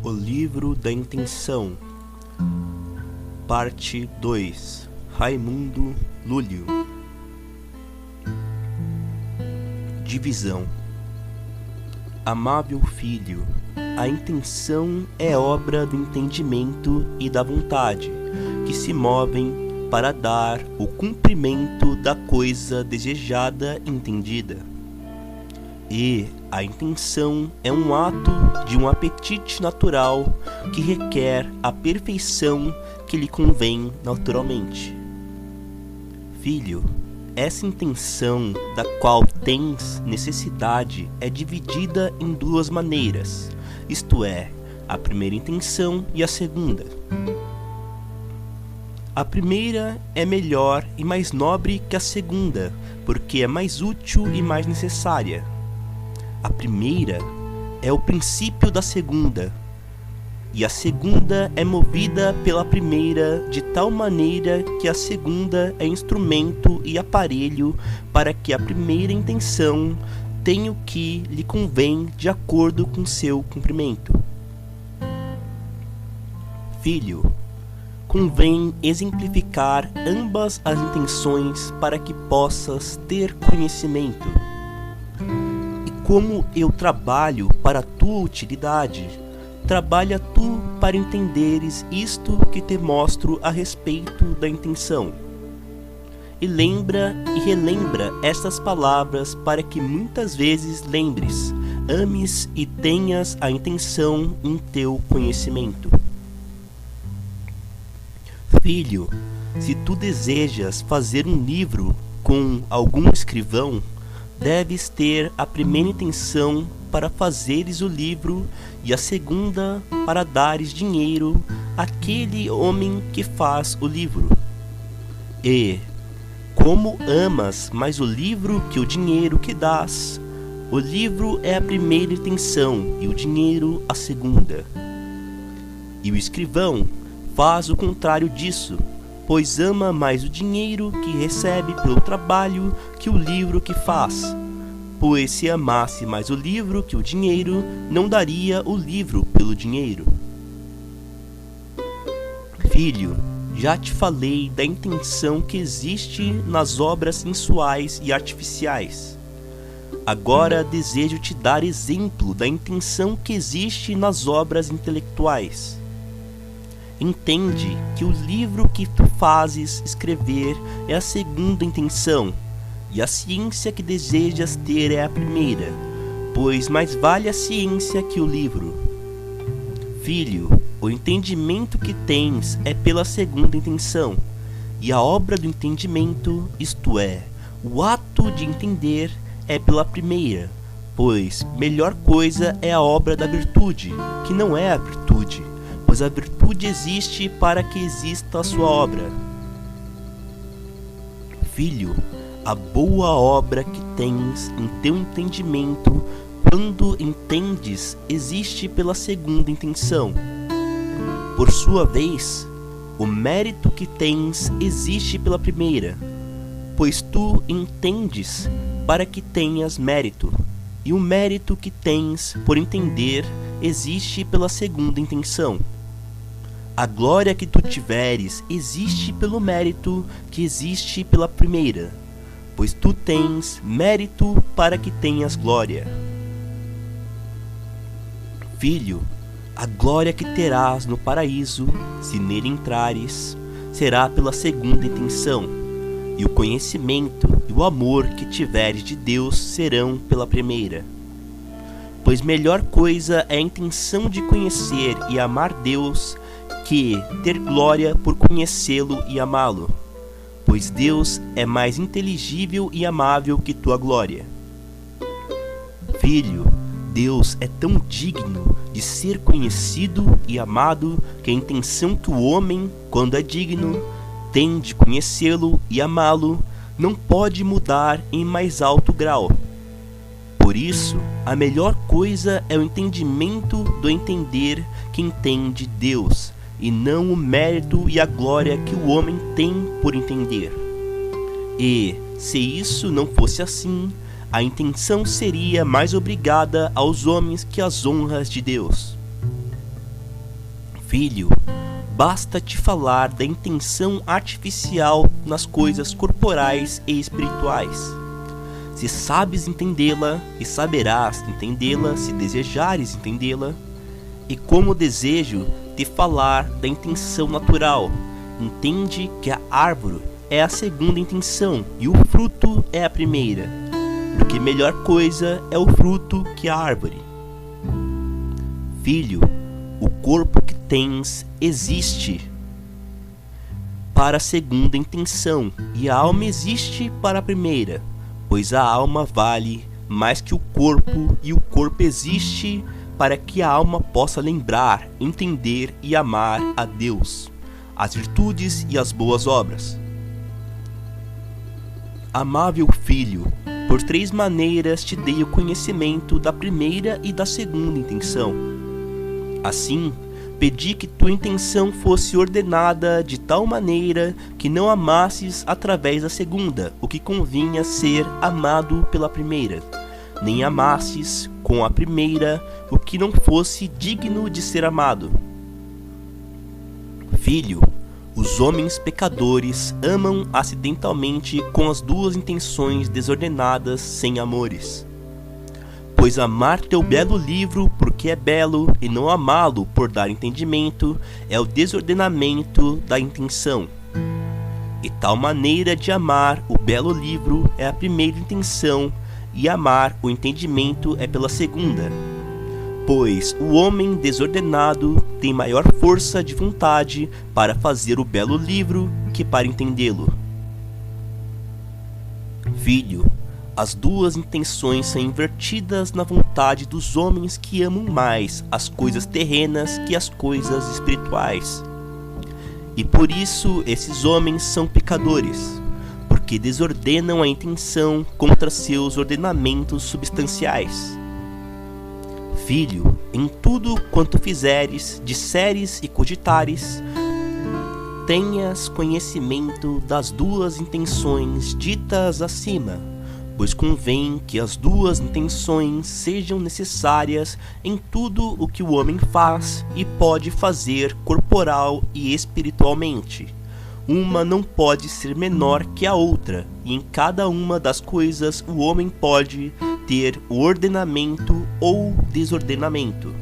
O Livro da Intenção, Parte 2, Raimundo Lúlio. Divisão. Amável filho, a intenção é obra do entendimento e da vontade, que se movem para dar o cumprimento da coisa desejada e entendida. E a intenção é um ato de um apetite natural que requer a perfeição que lhe convém naturalmente. Filho, essa intenção da qual tens necessidade é dividida em duas maneiras, isto é, a primeira intenção e a segunda. A primeira é melhor e mais nobre que a segunda, porque é mais útil e mais necessária. A primeira é o princípio da segunda, e a segunda é movida pela primeira de tal maneira que a segunda é instrumento e aparelho para que a primeira intenção tenha o que lhe convém de acordo com seu cumprimento. Filho, convém exemplificar ambas as intenções para que possas ter conhecimento. Como eu trabalho para a tua utilidade, trabalha tu para entenderes isto que te mostro a respeito da intenção. E lembra e relembra estas palavras para que muitas vezes lembres, ames e tenhas a intenção em teu conhecimento. Filho, se tu desejas fazer um livro com algum escrivão, deves ter a primeira intenção para fazeres o livro e a segunda para dares dinheiro àquele homem que faz o livro. E, como amas mais o livro que o dinheiro que dás, o livro é a primeira intenção e o dinheiro a segunda. E o escrivão faz o contrário disso, pois ama mais o dinheiro que recebe pelo trabalho que o livro que faz. Pois se amasse mais o livro que o dinheiro, não daria o livro pelo dinheiro. Filho, já te falei da intenção que existe nas obras sensuais e artificiais. Agora desejo te dar exemplo da intenção que existe nas obras intelectuais. Entende que o livro que tu fazes escrever é a segunda intenção, e a ciência que desejas ter é a primeira, pois mais vale a ciência que o livro. Filho, o entendimento que tens é pela segunda intenção, e a obra do entendimento, isto é, o ato de entender, é pela primeira, pois melhor coisa é a obra da virtude, que não é a virtude, pois a virtude existe para que exista a sua obra. Filho, a boa obra que tens em teu entendimento, quando entendes, existe pela segunda intenção. Por sua vez, o mérito que tens existe pela primeira, pois tu entendes para que tenhas mérito, e o mérito que tens por entender existe pela segunda intenção. A glória que tu tiveres existe pelo mérito que existe pela primeira, pois tu tens mérito para que tenhas glória. Filho, a glória que terás no paraíso, se nele entrares, será pela segunda intenção, e o conhecimento e o amor que tiveres de Deus serão pela primeira. Pois melhor coisa é a intenção de conhecer e amar Deus que ter glória por conhecê-lo e amá-lo, pois Deus é mais inteligível e amável que tua glória. Filho, Deus é tão digno de ser conhecido e amado que a intenção que o homem, quando é digno, tem de conhecê-lo e amá-lo, não pode mudar em mais alto grau. Por isso, a melhor coisa é o entendimento do entender que entende Deus, e não o mérito e a glória que o homem tem por entender. E, se isso não fosse assim, a intenção seria mais obrigada aos homens que às honras de Deus. Filho, basta te falar da intenção artificial nas coisas corporais e espirituais. Se sabes entendê-la, e saberás entendê-la se desejares entendê-la. E como desejo te falar da intenção natural, entende que a árvore é a segunda intenção e o fruto é a primeira, porque melhor coisa é o fruto que a árvore. Filho, o corpo que tens existe para a segunda intenção, e a alma existe para a primeira, pois a alma vale mais que o corpo, e o corpo existe para que a alma possa lembrar, entender e amar a Deus, as virtudes e as boas obras. Amável filho, por 3 maneiras te dei o conhecimento da primeira e da segunda intenção. Assim, pedi que tua intenção fosse ordenada de tal maneira que não amasses através da segunda o que convinha ser amado pela primeira, nem amasses com a primeira o que não fosse digno de ser amado. Filho, os homens pecadores amam acidentalmente com as 2 intenções desordenadas sem amores. Pois amar teu belo livro porque é belo e não amá-lo por dar entendimento é o desordenamento da intenção. E tal maneira de amar o belo livro é a primeira intenção, e amar o entendimento é pela segunda. Pois o homem desordenado tem maior força de vontade para fazer o belo livro que para entendê-lo. Filho, as 2 intenções são invertidas na vontade dos homens que amam mais as coisas terrenas que as coisas espirituais. E por isso esses homens são pecadores, porque desordenam a intenção contra seus ordenamentos substanciais. Filho, em tudo quanto fizeres, disseres e cogitares, tenhas conhecimento das 2 intenções ditas acima, pois convém que as 2 intenções sejam necessárias em tudo o que o homem faz e pode fazer corporal e espiritualmente. Uma não pode ser menor que a outra, e em cada uma das coisas o homem pode ter o ordenamento ou desordenamento.